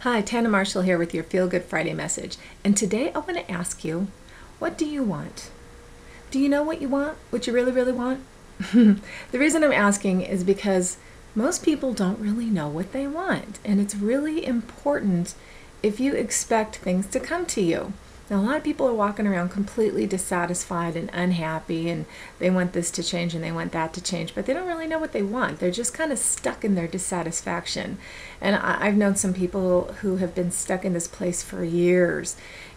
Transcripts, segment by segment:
Hi, Tanna Marshall here with your Feel Good Friday message. And today I want to ask you, what do you want? Do you know what you want? What you really, really want? The reason I'm asking is because most people don't really know what they want. And it's really important if you expect things to come to you. Now, a lot of people are walking around completely dissatisfied and unhappy, and they want this to change and they want that to change, but they don't really know what they want. They're just kind of stuck in their dissatisfaction. And I've known some people who have been stuck in this place for years,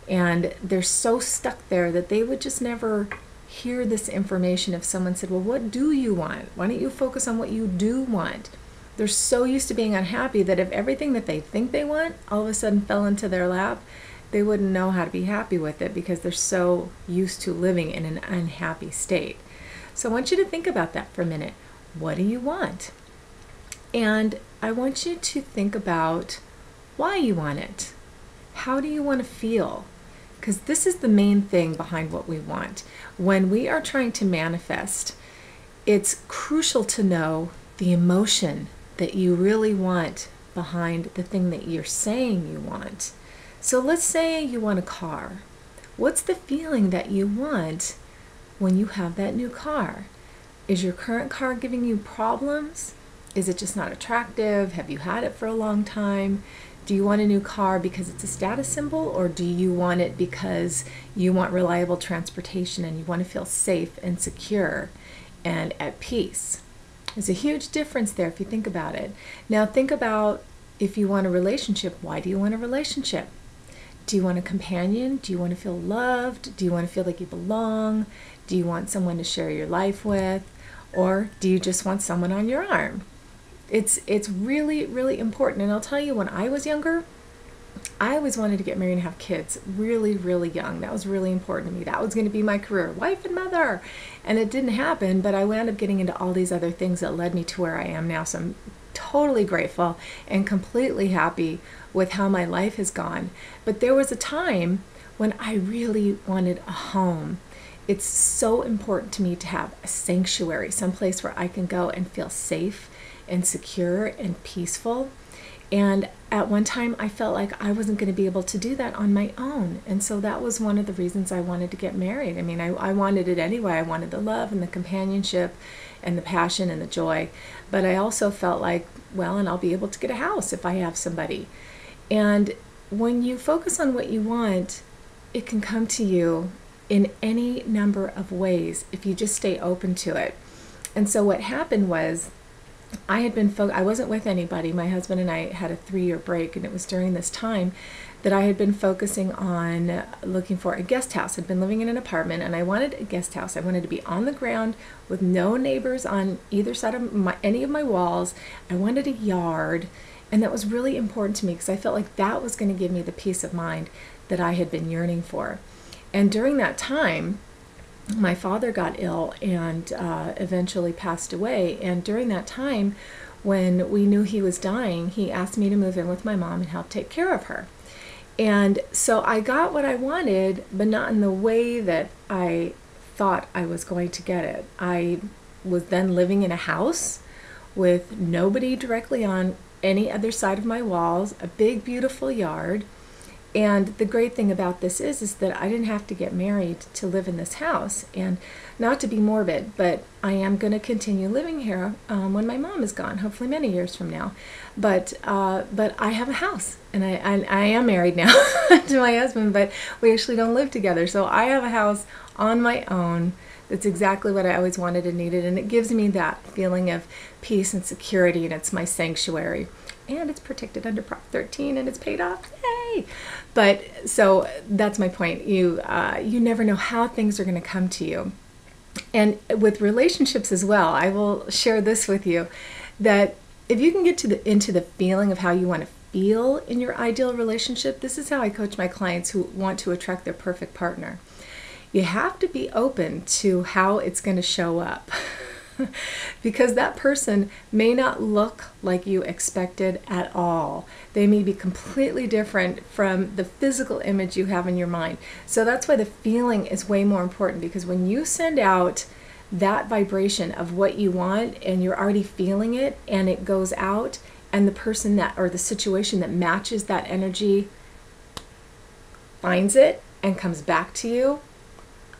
and they're so stuck there that they would just never hear this information if someone said, well, what do you want? Why don't you focus on what you do want? They're so used to being unhappy that if everything that they think they want all of a sudden fell into their lap, they wouldn't know how to be happy with it because they're so used to living in an unhappy state. So I want you to think about that for a minute. What do you want? And I want you to think about why you want it. How do you want to feel? Because this is the main thing behind what we want. When we are trying to manifest, it's crucial to know the emotion that you really want behind the thing that you're saying you want. So let's say you want a car. What's the feeling that you want when you have that new car? Is your current car giving you problems? Is it just not attractive? Have you had it for a long time? Do you want a new car because it's a status symbol, or do you want it because you want reliable transportation and you want to feel safe and secure and at peace? There's a huge difference there if you think about it. Now think about if you want a relationship. Why do you want a relationship? Do you want a companion? Do you want to feel loved? Do you want to feel like you belong? Do you want someone to share your life with? Or do you just want someone on your arm? It's really, really important. And I'll tell you, when I was younger, I always wanted to get married and have kids really, really young. That was really important to me. That was going to be my career, wife and mother. And it didn't happen, but I wound up getting into all these other things that led me to where I am now. So I'm totally grateful and completely happy with how my life has gone. But there was a time when I really wanted a home. It's so important to me to have a sanctuary, someplace where I can go and feel safe and secure and peaceful. And at one time I felt like I wasn't going to be able to do that on my own. And so that was one of the reasons I wanted to get married. I mean, I wanted it anyway. I wanted the love and the companionship and the passion and the joy. But I also felt like, well, and I'll be able to get a house if I have somebody. And when you focus on what you want, it can come to you in any number of ways if you just stay open to it. And so what happened was, I wasn't with anybody. My husband and I had a 3-year break, and it was during this time that I had been focusing on looking for a guest house. I'd been living in an apartment, and I wanted a guest house. I wanted to be on the ground with no neighbors on either side of any of my walls. I wanted a yard, and that was really important to me because I felt like that was going to give me the peace of mind that I had been yearning for. And during that time, my father got ill and eventually passed away. And during that time, when we knew he was dying, he asked me to move in with my mom and help take care of her. And so I got what I wanted, but not in the way that I thought I was going to get it. I was then living in a house with nobody directly on any other side of my walls, a big, beautiful yard. And the great thing about this is that I didn't have to get married to live in this house. And not to be morbid, but I am going to continue living here when my mom is gone, hopefully many years from now. But I have a house, and I am married now to my husband, but we actually don't live together. So I have a house on my own. That's exactly what I always wanted and needed, and it gives me that feeling of peace and security, and it's my sanctuary. And it's protected under Prop 13, and it's paid off. Yay! But so that's my point. You never know how things are going to come to you. And with relationships as well, I will share this with you, that if you can get into the feeling of how you want to feel in your ideal relationship, this is how I coach my clients who want to attract their perfect partner. You have to be open to how it's going to show up. Because that person may not look like you expected at all. They may be completely different from the physical image you have in your mind. So that's why the feeling is way more important, because when you send out that vibration of what you want and you're already feeling it and it goes out and the person that, or the situation that matches that energy finds it and comes back to you,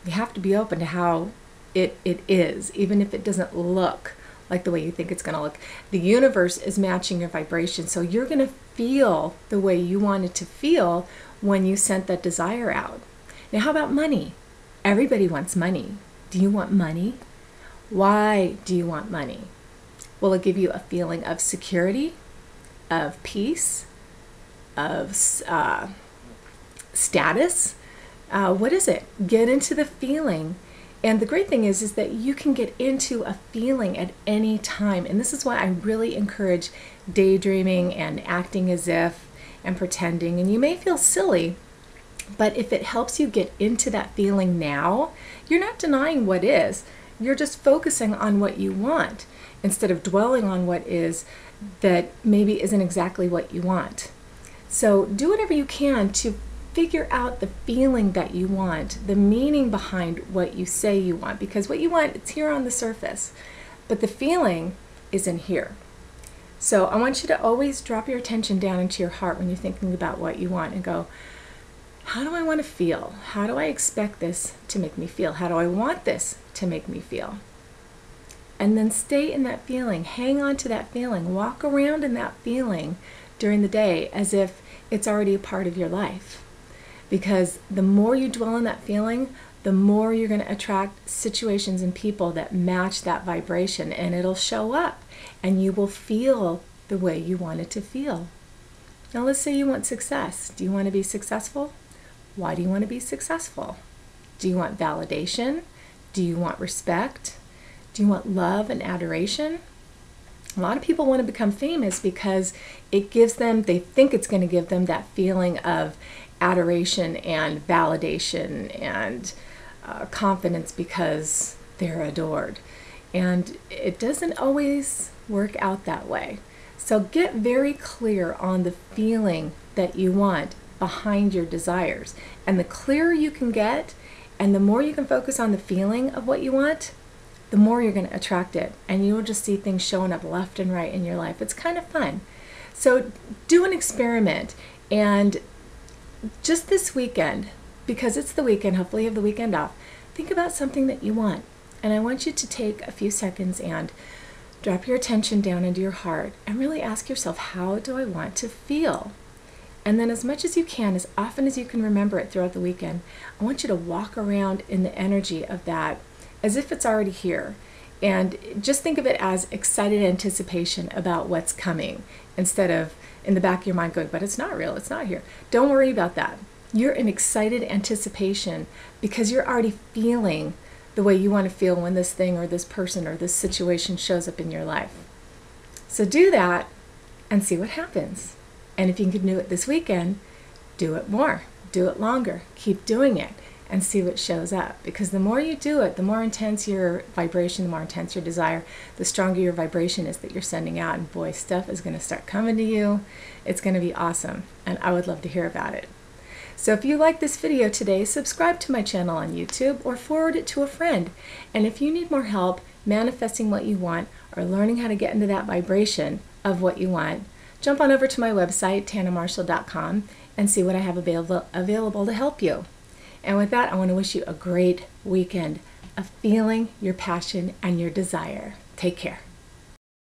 you have to be open to how it is, even if it doesn't look like the way you think it's going to look. The universe is matching your vibration, so you're going to feel the way you want it to feel when you sent that desire out. Now, how about money? Everybody wants money. Do you want money? Why do you want money? Will it give you a feeling of security, of peace, of status? What is it? Get into the feeling. And the great thing is that you can get into a feeling at any time. And this is why I really encourage daydreaming and acting as if and pretending. And you may feel silly, but if it helps you get into that feeling now, you're not denying what is. You're just focusing on what you want instead of dwelling on what is that maybe isn't exactly what you want. So do whatever you can to figure out the feeling that you want, the meaning behind what you say you want, because what you want, it's here on the surface, but the feeling is in here. So I want you to always drop your attention down into your heart when you're thinking about what you want and go, how do I want to feel? How do I expect this to make me feel? How do I want this to make me feel? And then stay in that feeling, hang on to that feeling, walk around in that feeling during the day as if it's already a part of your life. Because the more you dwell on that feeling, the more you're going to attract situations and people that match that vibration, and it'll show up and you will feel the way you want it to feel. Now let's say you want success. Do you want to be successful? Why do you want to be successful? Do you want validation? Do you want respect? Do you want love and adoration? A lot of people want to become famous because it gives them, they think it's going to give them that feeling of adoration and validation and confidence because they're adored. And it doesn't always work out that way. So get very clear on the feeling that you want behind your desires. And the clearer you can get and the more you can focus on the feeling of what you want, the more you're going to attract it. And you'll just see things showing up left and right in your life. It's kind of fun. So do an experiment, and just this weekend, because it's the weekend, hopefully you have the weekend off, think about something that you want. And I want you to take a few seconds and drop your attention down into your heart and really ask yourself, how do I want to feel? And then as much as you can, as often as you can remember it throughout the weekend, I want you to walk around in the energy of that as if it's already here. And just think of it as excited anticipation about what's coming instead of in the back of your mind going, but it's not real, it's not here. Don't worry about that. You're in excited anticipation because you're already feeling the way you want to feel when this thing or this person or this situation shows up in your life. So do that and see what happens. And if you can do it this weekend, do it more, do it longer, keep doing it and see what shows up. Because the more you do it, the more intense your vibration, the more intense your desire, the stronger your vibration is that you're sending out. And boy, stuff is going to start coming to you. It's going to be awesome. And I would love to hear about it. So if you like this video today, subscribe to my channel on YouTube or forward it to a friend. And if you need more help manifesting what you want or learning how to get into that vibration of what you want, jump on over to my website, tannamarshall.com, and see what I have available to help you. And with that, I want to wish you a great weekend of feeling your passion and your desire. Take care.